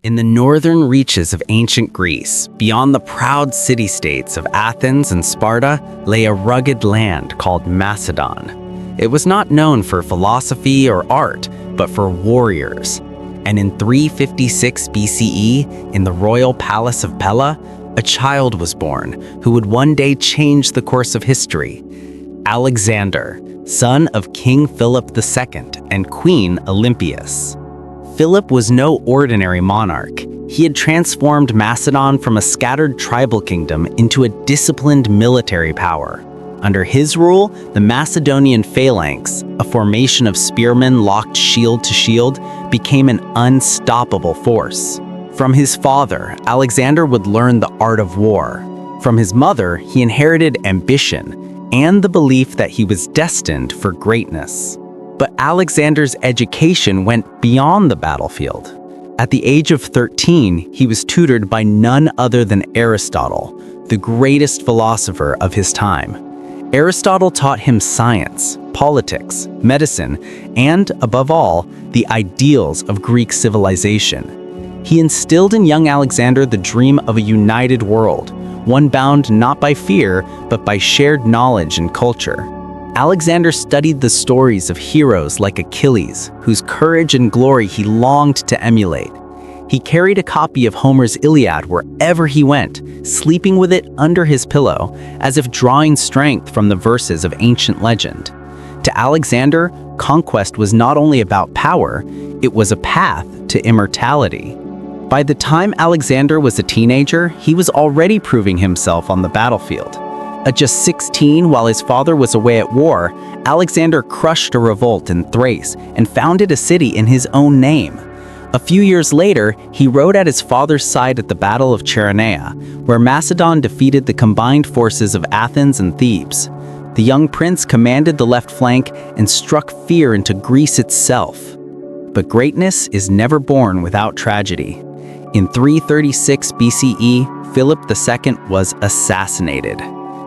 In the northern reaches of ancient Greece, beyond the proud city-states of Athens and Sparta, lay a rugged land called Macedon. It was not known for philosophy or art, but for warriors. And in 356 BCE, in the royal palace of Pella, a child was born who would one day change the course of history. Alexander, son of King Philip II and Queen Olympias. Philip was no ordinary monarch. He had transformed Macedon from a scattered tribal kingdom into a disciplined military power. Under his rule, the Macedonian phalanx, a formation of spearmen locked shield to shield, became an unstoppable force. From his father, Alexander would learn the art of war. From his mother, he inherited ambition and the belief that he was destined for greatness. But Alexander's education went beyond the battlefield. At the age of 13, he was tutored by none other than Aristotle, the greatest philosopher of his time. Aristotle taught him science, politics, medicine, and, above all, the ideals of Greek civilization. He instilled in young Alexander the dream of a united world, one bound not by fear, but by shared knowledge and culture. Alexander studied the stories of heroes like Achilles, whose courage and glory he longed to emulate. He carried a copy of Homer's Iliad wherever he went, sleeping with it under his pillow, as if drawing strength from the verses of ancient legend. To Alexander, conquest was not only about power, it was a path to immortality. By the time Alexander was a teenager, he was already proving himself on the battlefield. At just 16, while his father was away at war, Alexander crushed a revolt in Thrace and founded a city in his own name. A few years later, he rode at his father's side at the Battle of Chaeronea, where Macedon defeated the combined forces of Athens and Thebes. The young prince commanded the left flank and struck fear into Greece itself. But greatness is never born without tragedy. In 336 BCE, Philip II was assassinated.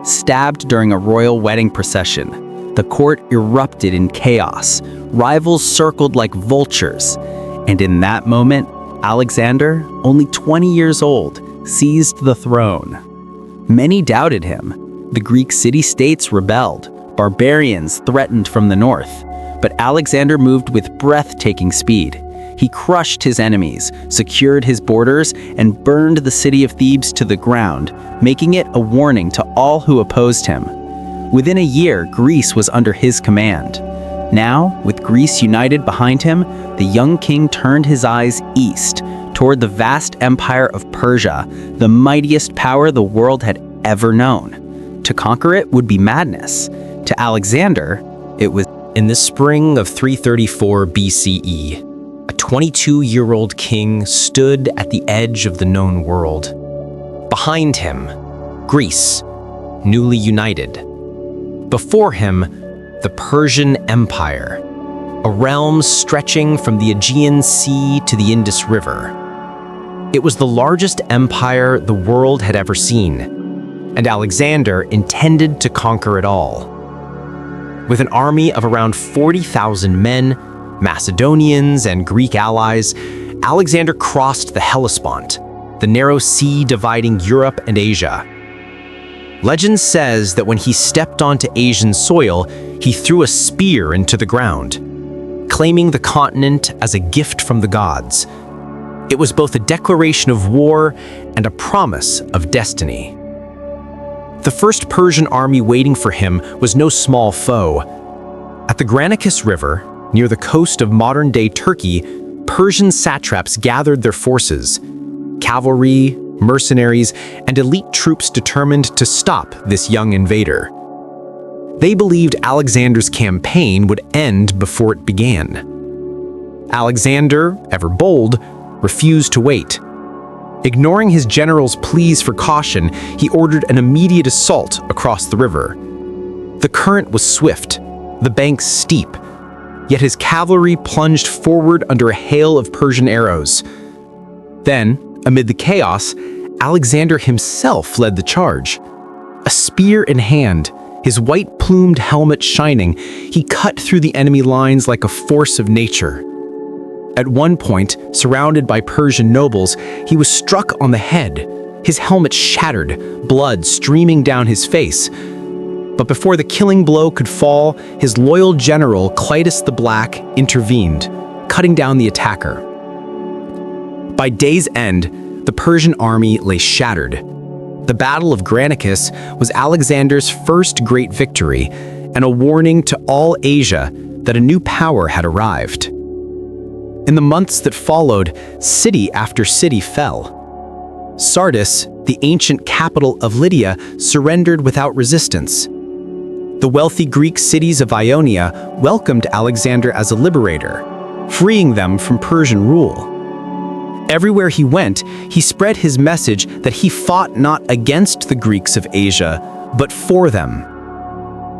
Stabbed during a royal wedding procession, the court erupted in chaos. Rivals circled like vultures. And in that moment, Alexander, only 20 years old, seized the throne. Many doubted him. The Greek city-states rebelled. Barbarians threatened from the north. But Alexander moved with breathtaking speed. He crushed his enemies, secured his borders, and burned the city of Thebes to the ground, making it a warning to all who opposed him. Within a year, Greece was under his command. Now, with Greece united behind him, the young king turned his eyes east, toward the vast empire of Persia, the mightiest power the world had ever known. To conquer it would be madness. To Alexander, it was. In the spring of 334 BCE, a 22-year-old king stood at the edge of the known world. Behind him, Greece, newly united. Before him, the Persian Empire, a realm stretching from the Aegean Sea to the Indus River. It was the largest empire the world had ever seen, and Alexander intended to conquer it all. With an army of around 40,000 men, Macedonians and Greek allies, Alexander crossed the Hellespont, the narrow sea dividing Europe and Asia. Legend says that when he stepped onto Asian soil, he threw a spear into the ground, claiming the continent as a gift from the gods. It was both a declaration of war and a promise of destiny. The first Persian army waiting for him was no small foe. At the Granicus River, near the coast of modern-day Turkey, Persian satraps gathered their forces. Cavalry, mercenaries, and elite troops determined to stop this young invader. They believed Alexander's campaign would end before it began. Alexander, ever bold, refused to wait. Ignoring his general's pleas for caution, he ordered an immediate assault across the river. The current was swift, the banks steep, yet his cavalry plunged forward under a hail of Persian arrows. Then, amid the chaos, Alexander himself led the charge. A spear in hand, his white-plumed helmet shining, he cut through the enemy lines like a force of nature. At one point, surrounded by Persian nobles, he was struck on the head. His helmet shattered, blood streaming down his face. But before the killing blow could fall, his loyal general, Clytus the Black, intervened, cutting down the attacker. By day's end, the Persian army lay shattered. The Battle of Granicus was Alexander's first great victory and a warning to all Asia that a new power had arrived. In the months that followed, city after city fell. Sardis, the ancient capital of Lydia, surrendered without resistance. The wealthy Greek cities of Ionia welcomed Alexander as a liberator, freeing them from Persian rule. Everywhere he went, he spread his message that he fought not against the Greeks of Asia, but for them.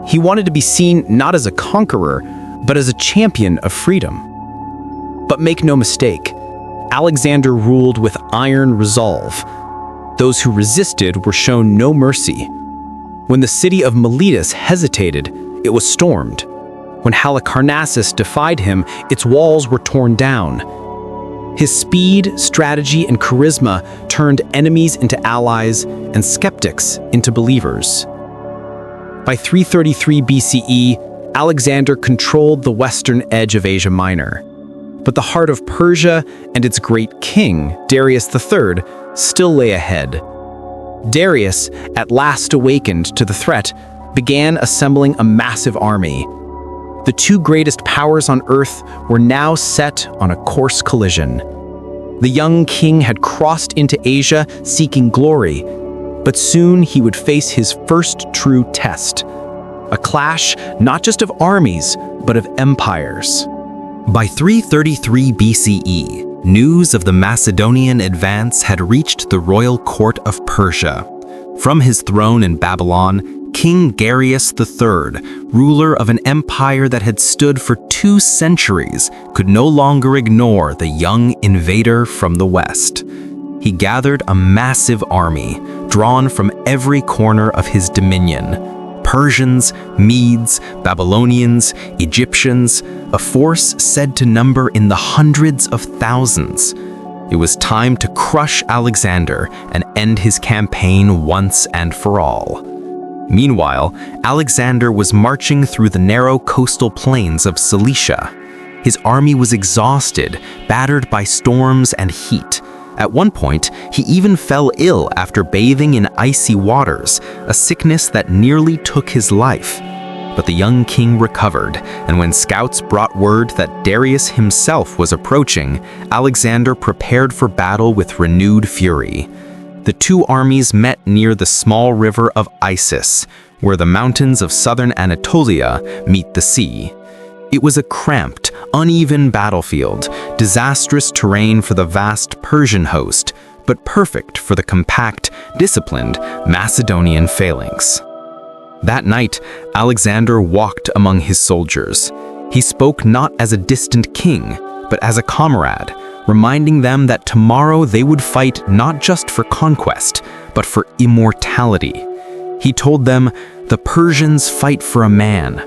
He wanted to be seen not as a conqueror, but as a champion of freedom. But make no mistake, Alexander ruled with iron resolve. Those who resisted were shown no mercy. When the city of Miletus hesitated, it was stormed. When Halicarnassus defied him, its walls were torn down. His speed, strategy, and charisma turned enemies into allies and skeptics into believers. By 333 BCE, Alexander controlled the western edge of Asia Minor. But the heart of Persia and its great king, Darius III, still lay ahead. Darius, at last awakened to the threat, began assembling a massive army. The two greatest powers on earth were now set on a course collision. The young king had crossed into Asia seeking glory, but soon he would face his first true test. A clash not just of armies, but of empires. By 333 BCE, news of the Macedonian advance had reached the royal court of Persia. From his throne in Babylon, King Darius III, ruler of an empire that had stood for 2 centuries, could no longer ignore the young invader from the west. He gathered a massive army, drawn from every corner of his dominion. Persians, Medes, Babylonians, Egyptians, a force said to number in the hundreds of thousands. It was time to crush Alexander and end his campaign once and for all. Meanwhile, Alexander was marching through the narrow coastal plains of Cilicia. His army was exhausted, battered by storms and heat. At one point, he even fell ill after bathing in icy waters, a sickness that nearly took his life. But the young king recovered, and when scouts brought word that Darius himself was approaching, Alexander prepared for battle with renewed fury. The two armies met near the small river of Isis, where the mountains of southern Anatolia meet the sea. It was a cramped, uneven battlefield, disastrous terrain for the vast Persian host, but perfect for the compact, disciplined Macedonian phalanx. That night, Alexander walked among his soldiers. He spoke not as a distant king, but as a comrade, reminding them that tomorrow they would fight not just for conquest, but for immortality. He told them, "The Persians fight for a man.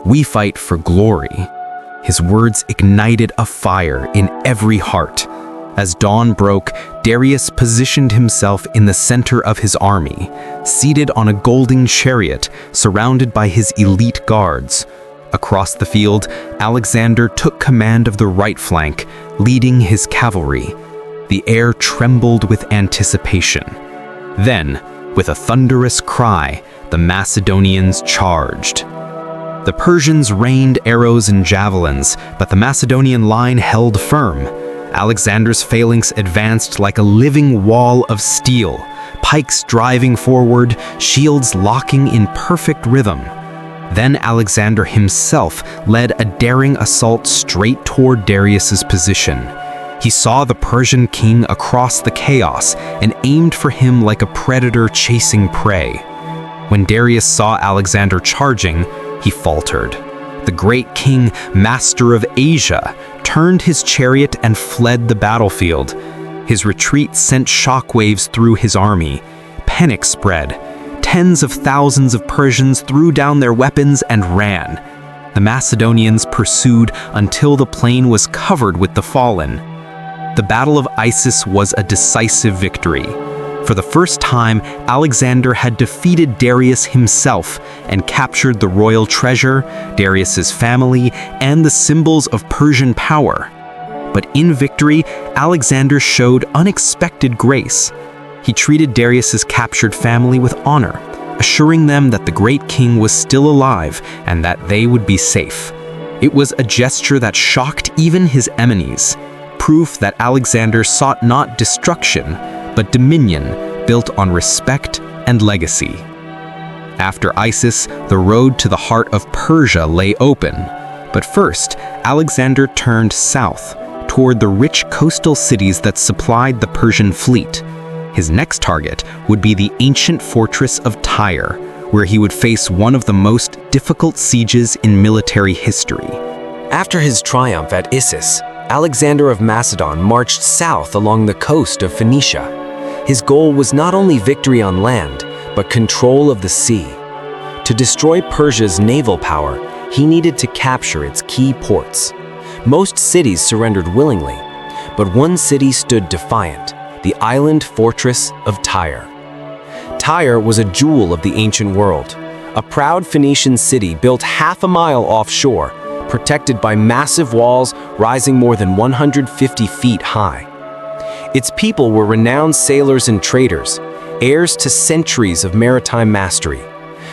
We fight for glory." His words ignited a fire in every heart. As dawn broke, Darius positioned himself in the center of his army, seated on a golden chariot surrounded by his elite guards. Across the field, Alexander took command of the right flank, leading his cavalry. The air trembled with anticipation. Then, with a thunderous cry, the Macedonians charged. The Persians rained arrows and javelins, but the Macedonian line held firm. Alexander's phalanx advanced like a living wall of steel, pikes driving forward, shields locking in perfect rhythm. Then Alexander himself led a daring assault straight toward Darius's position. He saw the Persian king across the chaos and aimed for him like a predator chasing prey. When Darius saw Alexander charging, he faltered. The great king, master of Asia, turned his chariot and fled the battlefield. His retreat sent shockwaves through his army. Panic spread. Tens of thousands of Persians threw down their weapons and ran. The Macedonians pursued until the plain was covered with the fallen. The Battle of Issus was a decisive victory. For the first time, Alexander had defeated Darius himself and captured the royal treasure, Darius's family, and the symbols of Persian power. But in victory, Alexander showed unexpected grace. He treated Darius's captured family with honor, assuring them that the great king was still alive and that they would be safe. It was a gesture that shocked even his enemies, proof that Alexander sought not destruction, but dominion built on respect and legacy. After Issus, the road to the heart of Persia lay open. But first, Alexander turned south, toward the rich coastal cities that supplied the Persian fleet. His next target would be the ancient fortress of Tyre, where he would face one of the most difficult sieges in military history. After his triumph at Issus, Alexander of Macedon marched south along the coast of Phoenicia. His goal was not only victory on land, but control of the sea. To destroy Persia's naval power, he needed to capture its key ports. Most cities surrendered willingly, but one city stood defiant, the island fortress of Tyre. Tyre was a jewel of the ancient world, a proud Phoenician city built half a mile offshore, protected by massive walls rising more than 150 feet high. Its people were renowned sailors and traders, heirs to centuries of maritime mastery.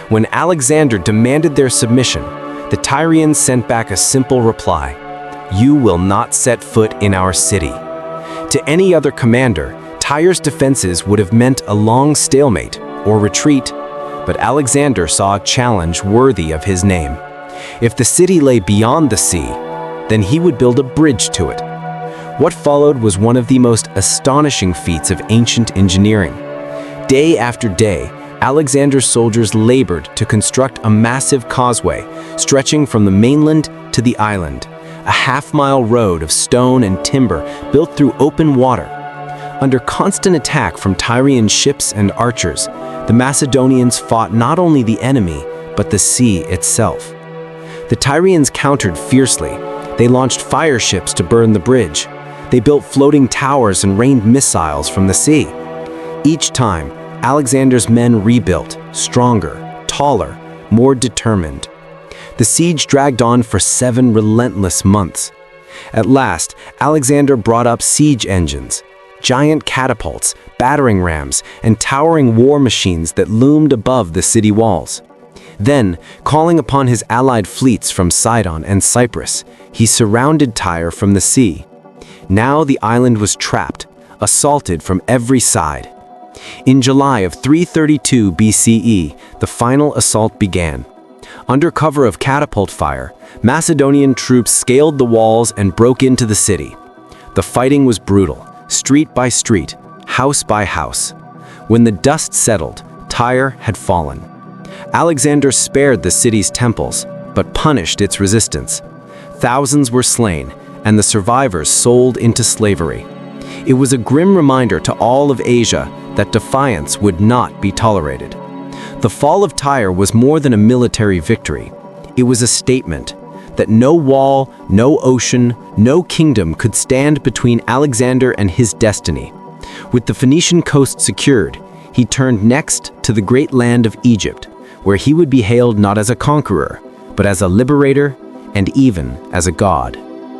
When Alexander demanded their submission, the Tyrians sent back a simple reply: "You will not set foot in our city." To any other commander, Tyre's defenses would have meant a long stalemate or retreat, but Alexander saw a challenge worthy of his name. If the city lay beyond the sea, then he would build a bridge to it. What followed was one of the most astonishing feats of ancient engineering. Day after day, Alexander's soldiers labored to construct a massive causeway stretching from the mainland to the island, a half-mile road of stone and timber built through open water. Under constant attack from Tyrian ships and archers, the Macedonians fought not only the enemy, but the sea itself. The Tyrians countered fiercely. They launched fire ships to burn the bridge. They built floating towers and rained missiles from the sea. Each time, Alexander's men rebuilt, stronger, taller, more determined. The siege dragged on for 7 relentless months. At last, Alexander brought up siege engines, giant catapults, battering rams, and towering war machines that loomed above the city walls. Then, calling upon his allied fleets from Sidon and Cyprus, he surrounded Tyre from the sea. Now the island was trapped, assaulted from every side. In July of 332 BCE, the final assault began. Under cover of catapult fire, Macedonian troops scaled the walls and broke into the city. The fighting was brutal, street by street, house by house. When the dust settled, Tyre had fallen. Alexander spared the city's temples, but punished its resistance. Thousands were slain, and the survivors sold into slavery. It was a grim reminder to all of Asia that defiance would not be tolerated. The fall of Tyre was more than a military victory. It was a statement that no wall, no ocean, no kingdom could stand between Alexander and his destiny. With the Phoenician coast secured, he turned next to the great land of Egypt, where he would be hailed not as a conqueror, but as a liberator and even as a god.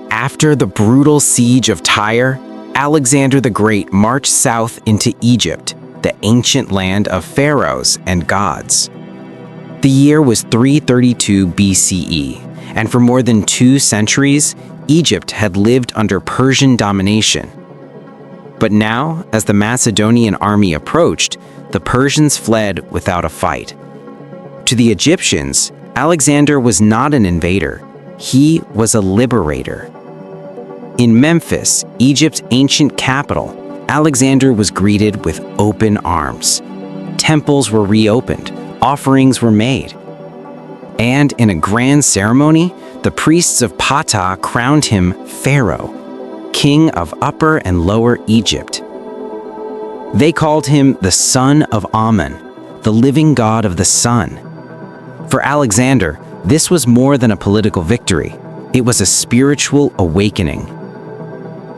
After the brutal siege of Tyre, Alexander the Great marched south into Egypt, the ancient land of pharaohs and gods. The year was 332 BCE, and for more than 2 centuries, Egypt had lived under Persian domination. But now, as the Macedonian army approached, the Persians fled without a fight. To the Egyptians, Alexander was not an invader. He was a liberator. In Memphis, Egypt's ancient capital, Alexander was greeted with open arms. Temples were reopened, offerings were made. And in a grand ceremony, the priests of Ptah crowned him Pharaoh, king of Upper and Lower Egypt. They called him the son of Ammon, the living god of the sun. For Alexander, This was more than a political victory. It was a spiritual awakening.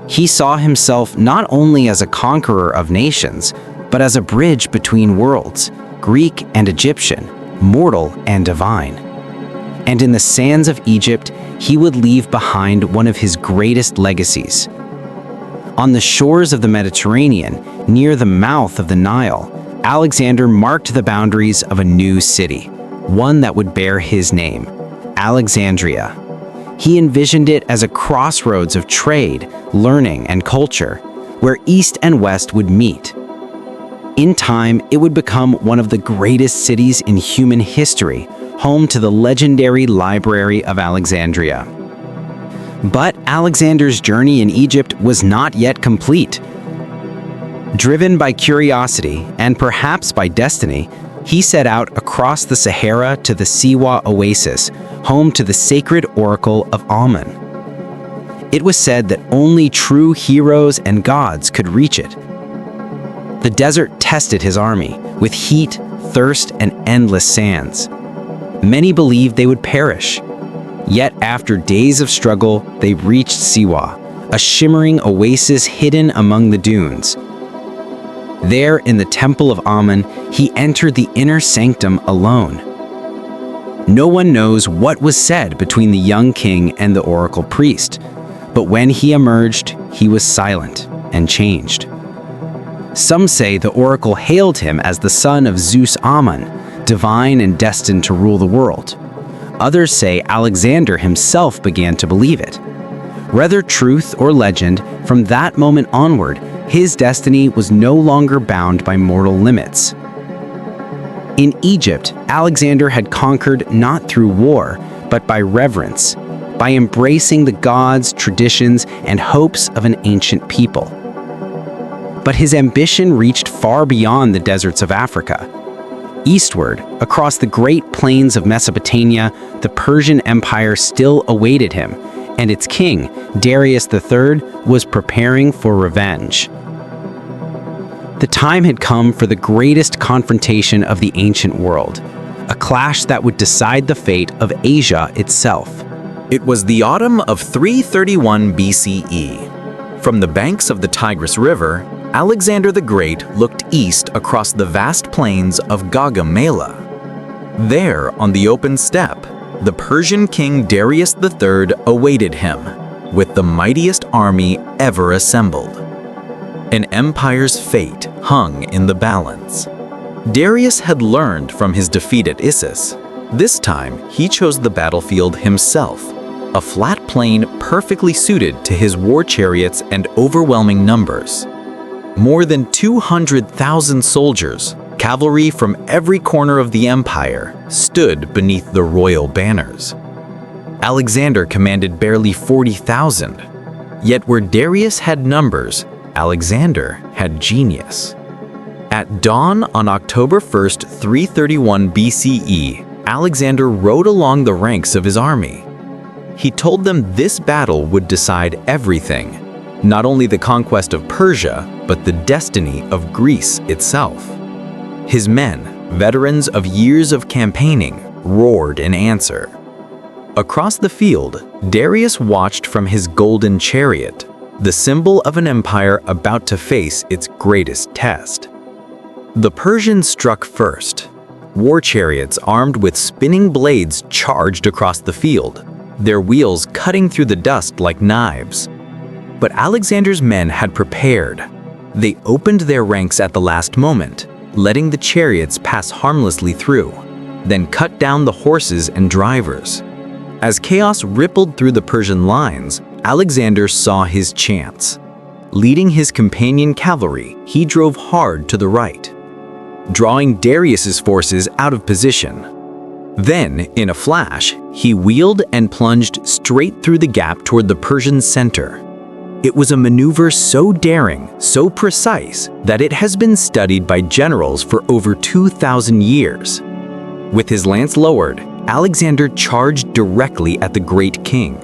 He saw himself not only as a conqueror of nations, but as a bridge between worlds, Greek and Egyptian, mortal and divine. And in the sands of Egypt, he would leave behind one of his greatest legacies. On the shores of the Mediterranean, near the mouth of the Nile, Alexander marked the boundaries of a new city, one that would bear his name, Alexandria. He envisioned it as a crossroads of trade, learning, and culture, where East and West would meet. In time, it would become one of the greatest cities in human history, home to the legendary Library of Alexandria. But Alexander's journey in Egypt was not yet complete. Driven by curiosity, and perhaps by destiny, he set out across the Sahara to the Siwa oasis, home to the sacred oracle of Amun. It was said that only true heroes and gods could reach it. The desert tested his army with heat, thirst, and endless sands. Many believed they would perish. Yet after days of struggle, they reached Siwa, a shimmering oasis hidden among the dunes. There, in the temple of Amun, he entered the inner sanctum alone. No one knows what was said between the young king and the oracle priest, but when he emerged, he was silent and changed. Some say the oracle hailed him as the son of Zeus Amun, divine and destined to rule the world. Others say Alexander himself began to believe it. Whether truth or legend, from that moment onward, his destiny was no longer bound by mortal limits. In Egypt, Alexander had conquered not through war, but by reverence, by embracing the gods, traditions, and hopes of an ancient people. But his ambition reached far beyond the deserts of Africa. Eastward, across the great plains of Mesopotamia, the Persian Empire still awaited him, and its king, Darius III, was preparing for revenge. The time had come for the greatest confrontation of the ancient world, a clash that would decide the fate of Asia itself. It was the autumn of 331 BCE. From the banks of the Tigris River, Alexander the Great looked east across the vast plains of Gaugamela. There, on the open steppe, the Persian king Darius III awaited him, with the mightiest army ever assembled. An empire's fate hung in the balance. Darius had learned from his defeat at Issus. This time, he chose the battlefield himself, a flat plain perfectly suited to his war chariots and overwhelming numbers. More than 200,000 soldiers, cavalry from every corner of the empire, stood beneath the royal banners. Alexander commanded barely 40,000. Yet where Darius had numbers, Alexander had genius. At dawn on October 1st, 331 BCE, Alexander rode along the ranks of his army. He told them this battle would decide everything, not only the conquest of Persia, but the destiny of Greece itself. His men, veterans of years of campaigning, roared in answer. Across the field, Darius watched from his golden chariot, the symbol of an empire about to face its greatest test. The Persians struck first. War chariots armed with spinning blades charged across the field, their wheels cutting through the dust like knives. But Alexander's men had prepared. They opened their ranks at the last moment, letting the chariots pass harmlessly through, then cut down the horses and drivers. As chaos rippled through the Persian lines, Alexander saw his chance. Leading his companion cavalry, he drove hard to the right, drawing Darius's forces out of position. Then, in a flash, he wheeled and plunged straight through the gap toward the Persian center. It was a maneuver so daring, so precise, that it has been studied by generals for over 2,000 years. With his lance lowered, Alexander charged directly at the great king.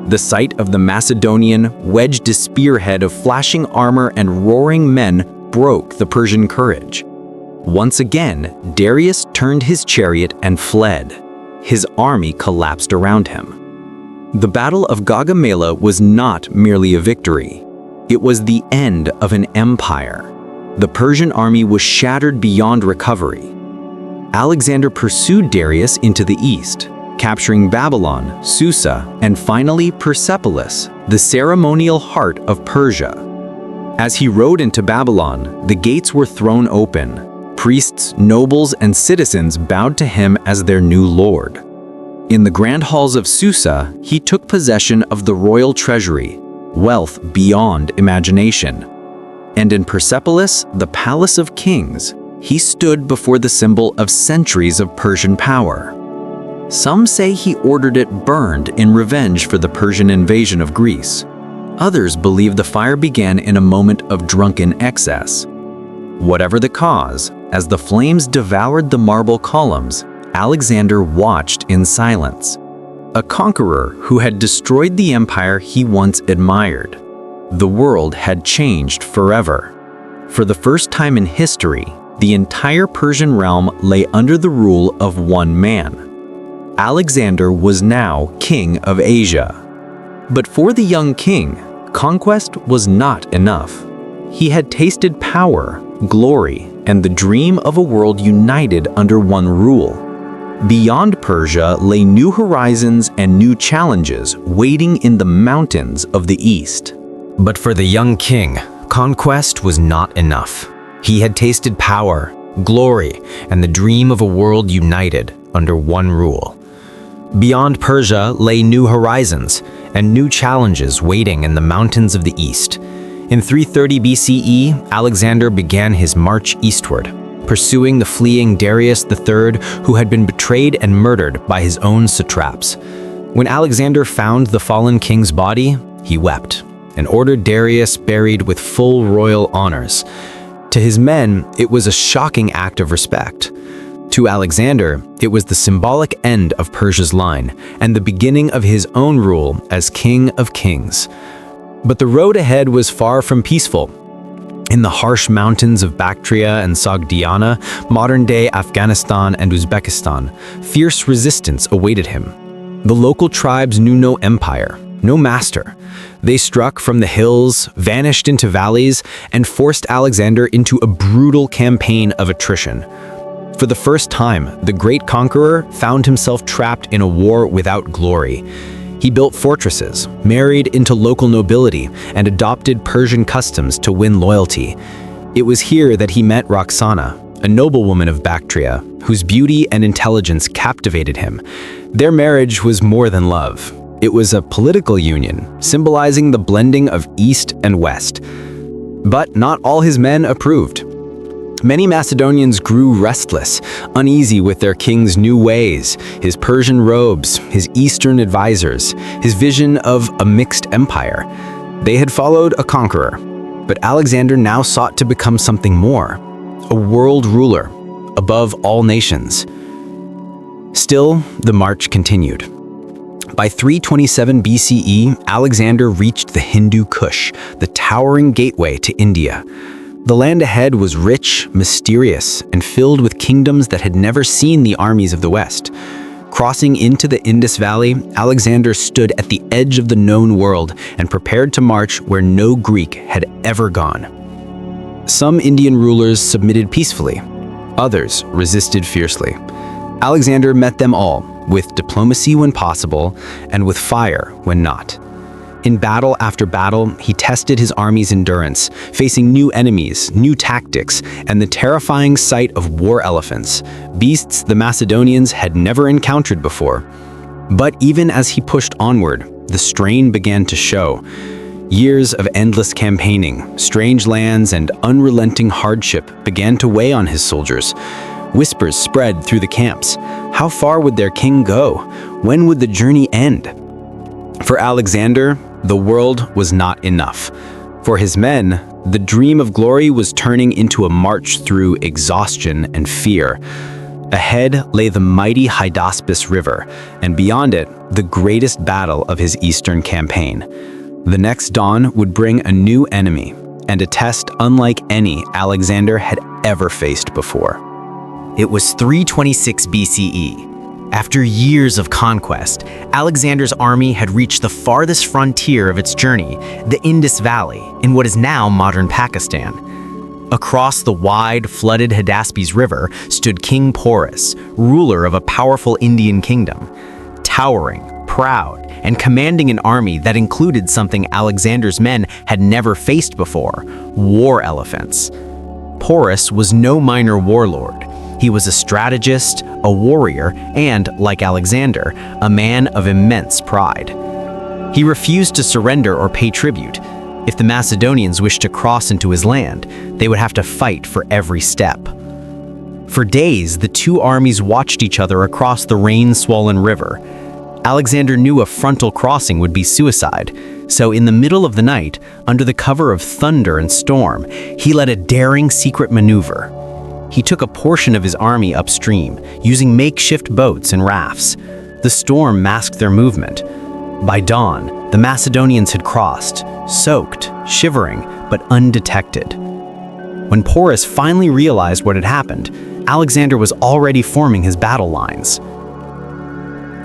The sight of the Macedonian wedged a spearhead of flashing armor and roaring men broke the Persian courage. Once again, Darius turned his chariot and fled. his army collapsed around him. The Battle of Gaugamela was not merely a victory. It was the end of an empire. The Persian army was shattered beyond recovery. Alexander pursued Darius into the east, capturing Babylon, Susa, and finally Persepolis, the ceremonial heart of Persia. As he rode into Babylon, the gates were thrown open. Priests, nobles, and citizens bowed to him as their new lord. In the grand halls of Susa, he took possession of the royal treasury, wealth beyond imagination. And in Persepolis, the palace of kings, he stood before the symbol of centuries of Persian power. Some say he ordered it burned in revenge for the Persian invasion of Greece. Others believe the fire began in a moment of drunken excess. Whatever the cause, as the flames devoured the marble columns, Alexander watched in silence. A conqueror who had destroyed the empire he once admired. The world had changed forever. For the first time in history, the entire Persian realm lay under the rule of one man. Alexander was now king of Asia. But for the young king, conquest was not enough. He had tasted power, glory, and the dream of a world united under one rule. Beyond Persia lay new horizons and new challenges waiting in the mountains of the east. But for the young king, conquest was not enough. He had tasted power, glory, and the dream of a world united under one rule. Beyond Persia lay new horizons and new challenges waiting in the mountains of the east. In 330 BCE, Alexander began his march eastward, pursuing the fleeing Darius III, who had been betrayed and murdered by his own satraps. When Alexander found the fallen king's body, he wept and ordered Darius buried with full royal honors. To his men, it was a shocking act of respect. To Alexander, it was the symbolic end of Persia's line and the beginning of his own rule as king of kings. But the road ahead was far from peaceful. In the harsh mountains of Bactria and Sogdiana, modern-day Afghanistan and Uzbekistan, fierce resistance awaited him. The local tribes knew no empire, no master. They struck from the hills, vanished into valleys, and forced Alexander into a brutal campaign of attrition. For the first time, the great conqueror found himself trapped in a war without glory. He built fortresses, married into local nobility, and adopted Persian customs to win loyalty. It was here that he met Roxana, a noblewoman of Bactria, whose beauty and intelligence captivated him. Their marriage was more than love. It was a political union, symbolizing the blending of East and West. But not all his men approved. Many Macedonians grew restless, uneasy with their king's new ways, his Persian robes, his Eastern advisors, his vision of a mixed empire. They had followed a conqueror, but Alexander now sought to become something more, a world ruler, above all nations. Still, the march continued. By 327 BCE, Alexander reached the Hindu Kush, the towering gateway to India. The land ahead was rich, mysterious, and filled with kingdoms that had never seen the armies of the West. Crossing into the Indus Valley, Alexander stood at the edge of the known world and prepared to march where no Greek had ever gone. Some Indian rulers submitted peacefully. Others resisted fiercely. Alexander met them all, with diplomacy when possible and with fire when not. In battle after battle, he tested his army's endurance, facing new enemies, new tactics, and the terrifying sight of war elephants, beasts the Macedonians had never encountered before. But even as he pushed onward, the strain began to show. Years of endless campaigning, strange lands, and unrelenting hardship began to weigh on his soldiers. Whispers spread through the camps. How far would their king go? When would the journey end? For Alexander, the world was not enough. For his men, the dream of glory was turning into a march through exhaustion and fear. Ahead lay the mighty Hydaspes River, and beyond it, the greatest battle of his eastern campaign. The next dawn would bring a new enemy, and a test unlike any Alexander had ever faced before. It was 326 BCE. After years of conquest, Alexander's army had reached the farthest frontier of its journey, the Indus Valley, in what is now modern Pakistan. Across the wide, flooded Hydaspes River stood King Porus, ruler of a powerful Indian kingdom. Towering, proud, and commanding an army that included something Alexander's men had never faced before: war elephants. Porus was no minor warlord. He was a strategist, a warrior, and, like Alexander, a man of immense pride. He refused to surrender or pay tribute. If the Macedonians wished to cross into his land, they would have to fight for every step. For days, the two armies watched each other across the rain-swollen river. Alexander knew a frontal crossing would be suicide, so in the middle of the night, under the cover of thunder and storm, he led a daring secret maneuver. He took a portion of his army upstream, using makeshift boats and rafts. The storm masked their movement. By dawn, the Macedonians had crossed, soaked, shivering, but undetected. When Porus finally realized what had happened, Alexander was already forming his battle lines.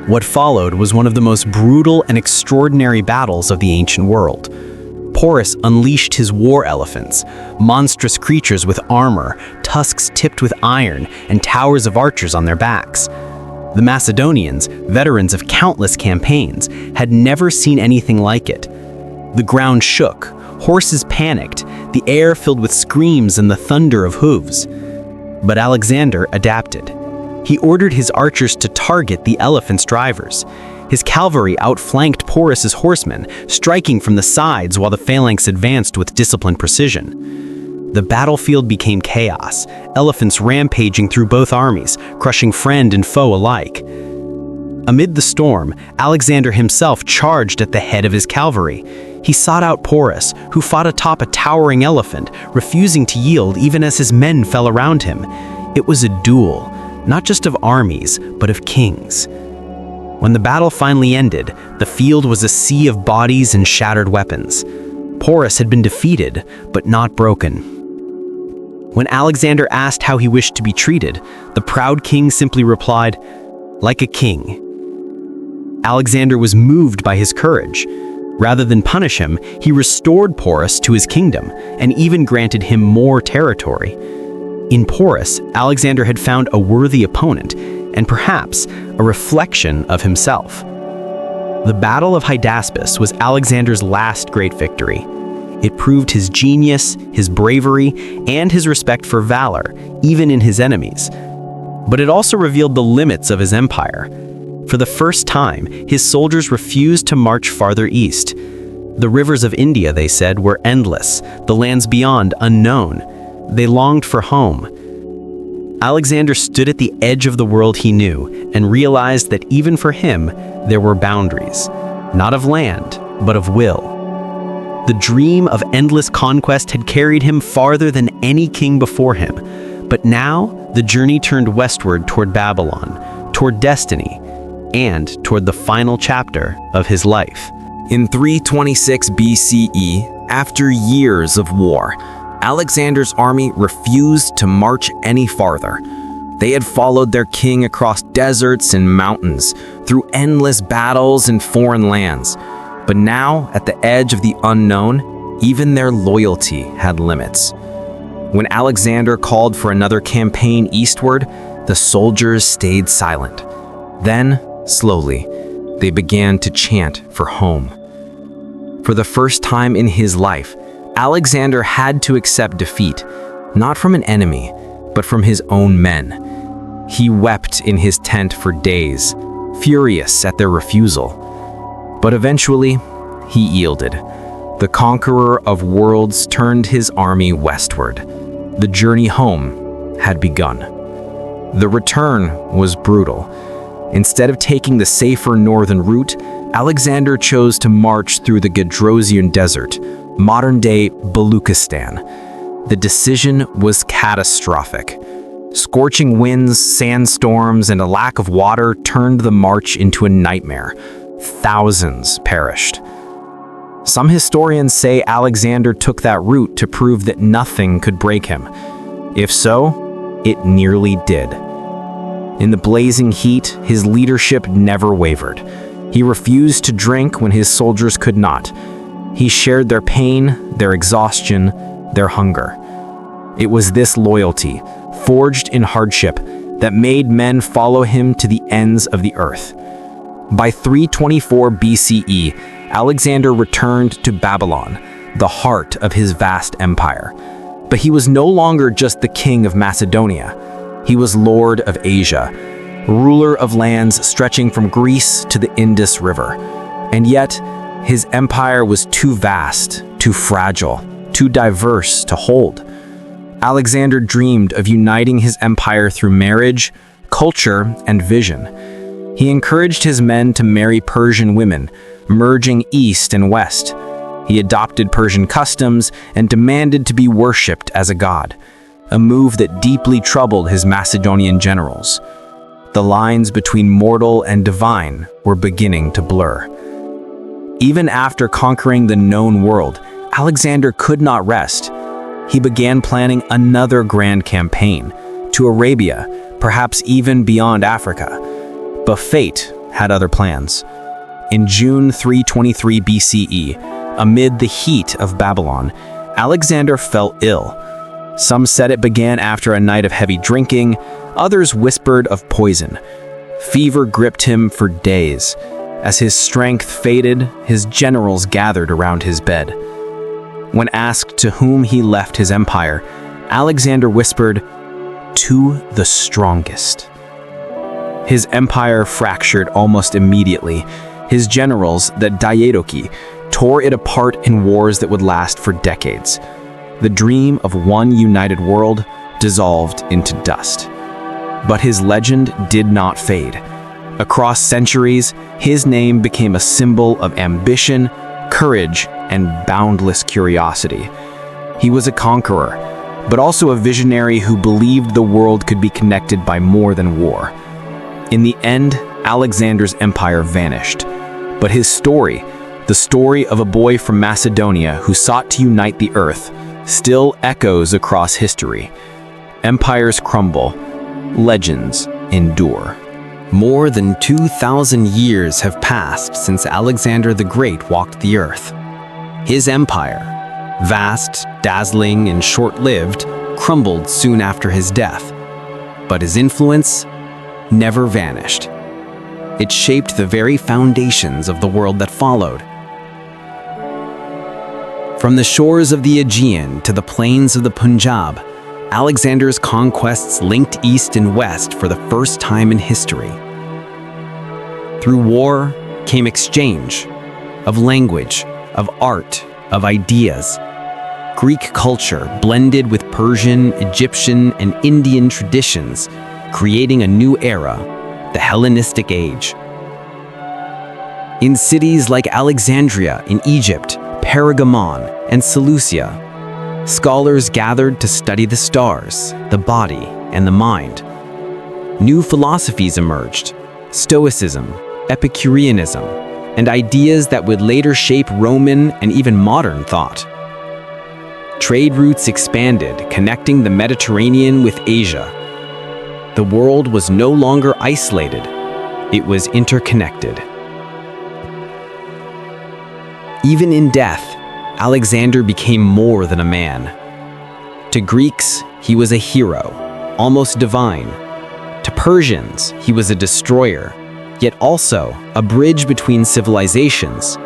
What followed was one of the most brutal and extraordinary battles of the ancient world. Porus unleashed his war elephants, monstrous creatures with armor, tusks tipped with iron, and towers of archers on their backs. The Macedonians, veterans of countless campaigns, had never seen anything like it. The ground shook, horses panicked, the air filled with screams and the thunder of hooves. But Alexander adapted. He ordered his archers to target the elephants' drivers. His cavalry outflanked Porus's horsemen, striking from the sides while the phalanx advanced with disciplined precision. The battlefield became chaos, elephants rampaging through both armies, crushing friend and foe alike. Amid the storm, Alexander himself charged at the head of his cavalry. He sought out Porus, who fought atop a towering elephant, refusing to yield even as his men fell around him. It was a duel, not just of armies, but of kings. When the battle finally ended, the field was a sea of bodies and shattered weapons. Porus had been defeated, but not broken. When Alexander asked how he wished to be treated, the proud king simply replied, "Like a king." Alexander was moved by his courage. Rather than punish him, he restored Porus to his kingdom and even granted him more territory. In Porus, Alexander had found a worthy opponent, and perhaps a reflection of himself. The Battle of Hydaspes was Alexander's last great victory. It proved his genius, his bravery, and his respect for valor, even in his enemies. But it also revealed the limits of his empire. For the first time, his soldiers refused to march farther east. The rivers of India, they said, were endless, the lands beyond unknown. They longed for home. Alexander stood at the edge of the world he knew and realized that even for him, there were boundaries, not of land, but of will. The dream of endless conquest had carried him farther than any king before him, but now the journey turned westward toward Babylon, toward destiny, and toward the final chapter of his life. In 326 BCE, after years of war, Alexander's army refused to march any farther. They had followed their king across deserts and mountains, through endless battles in foreign lands. But now, at the edge of the unknown, even their loyalty had limits. When Alexander called for another campaign eastward, the soldiers stayed silent. Then, slowly, they began to chant for home. For the first time in his life, Alexander had to accept defeat, not from an enemy, but from his own men. He wept in his tent for days, furious at their refusal. But eventually, he yielded. The conqueror of worlds turned his army westward. The journey home had begun. The return was brutal. Instead of taking the safer northern route, Alexander chose to march through the Gedrosian Desert, modern-day Baluchistan. The decision was catastrophic. Scorching winds, sandstorms, and a lack of water turned the march into a nightmare. Thousands perished. Some historians say Alexander took that route to prove that nothing could break him. If so, it nearly did. In the blazing heat, his leadership never wavered. He refused to drink when his soldiers could not. He shared their pain, their exhaustion, their hunger. It was this loyalty, forged in hardship, that made men follow him to the ends of the earth. By 324 BCE, Alexander returned to Babylon, the heart of his vast empire. But he was no longer just the king of Macedonia. He was Lord of Asia, ruler of lands stretching from Greece to the Indus River. And yet, his empire was too vast, too fragile, too diverse to hold. Alexander dreamed of uniting his empire through marriage, culture, and vision. He encouraged his men to marry Persian women, merging east and west. He adopted Persian customs and demanded to be worshipped as a god, a move that deeply troubled his Macedonian generals. The lines between mortal and divine were beginning to blur. Even after conquering the known world, Alexander could not rest. He began planning another grand campaign to Arabia, perhaps even beyond Africa. But fate had other plans. In June 323 BCE, amid the heat of Babylon, Alexander fell ill. Some said it began after a night of heavy drinking, others whispered of poison. Fever gripped him for days. As his strength faded, his generals gathered around his bed. When asked to whom he left his empire, Alexander whispered, "To the strongest." His empire fractured almost immediately. His generals, the Diadochi, tore it apart in wars that would last for decades. The dream of one united world dissolved into dust. But his legend did not fade. Across centuries, his name became a symbol of ambition, courage, and boundless curiosity. He was a conqueror, but also a visionary who believed the world could be connected by more than war. In the end, Alexander's empire vanished. But his story, the story of a boy from Macedonia who sought to unite the earth, still echoes across history. Empires crumble, legends endure. More than 2,000 years have passed since Alexander the Great walked the earth. His empire, vast, dazzling, and short-lived, crumbled soon after his death. But his influence never vanished. It shaped the very foundations of the world that followed. From the shores of the Aegean to the plains of the Punjab, Alexander's conquests linked east and west for the first time in history. Through war came exchange of language, of art, of ideas. Greek culture blended with Persian, Egyptian, and Indian traditions, creating a new era, the Hellenistic Age. In cities like Alexandria in Egypt, Pergamon, and Seleucia, scholars gathered to study the stars, the body, and the mind. New philosophies emerged: Stoicism, Epicureanism, and ideas that would later shape Roman and even modern thought. Trade routes expanded, connecting the Mediterranean with Asia. The world was no longer isolated, it was interconnected. Even in death, Alexander became more than a man. To Greeks, he was a hero, almost divine. To Persians, he was a destroyer, yet also a bridge between civilizations.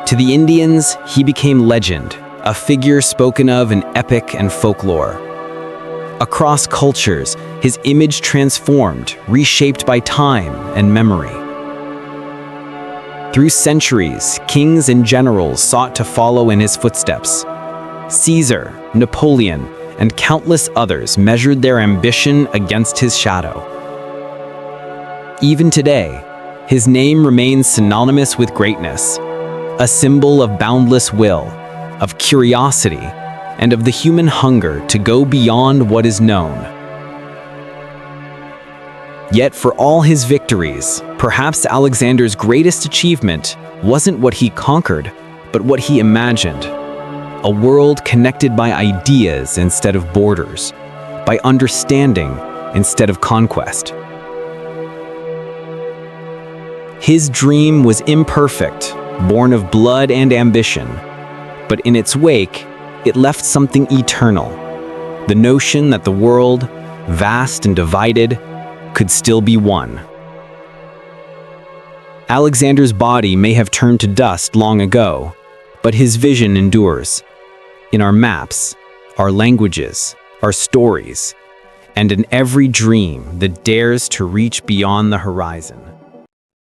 To the Indians, he became legend, a figure spoken of in epic and folklore. Across cultures, his image transformed, reshaped by time and memory. Through centuries, kings and generals sought to follow in his footsteps. Caesar, Napoleon, and countless others measured their ambition against his shadow. Even today, his name remains synonymous with greatness, a symbol of boundless will, of curiosity, and of the human hunger to go beyond what is known. Yet for all his victories, perhaps Alexander's greatest achievement wasn't what he conquered, but what he imagined. A world connected by ideas instead of borders, by understanding instead of conquest. His dream was imperfect, born of blood and ambition, but in its wake, it left something eternal. The notion that the world, vast and divided, could still be one. Alexander's body may have turned to dust long ago, but his vision endures. In our maps, our languages, our stories, and in every dream that dares to reach beyond the horizon.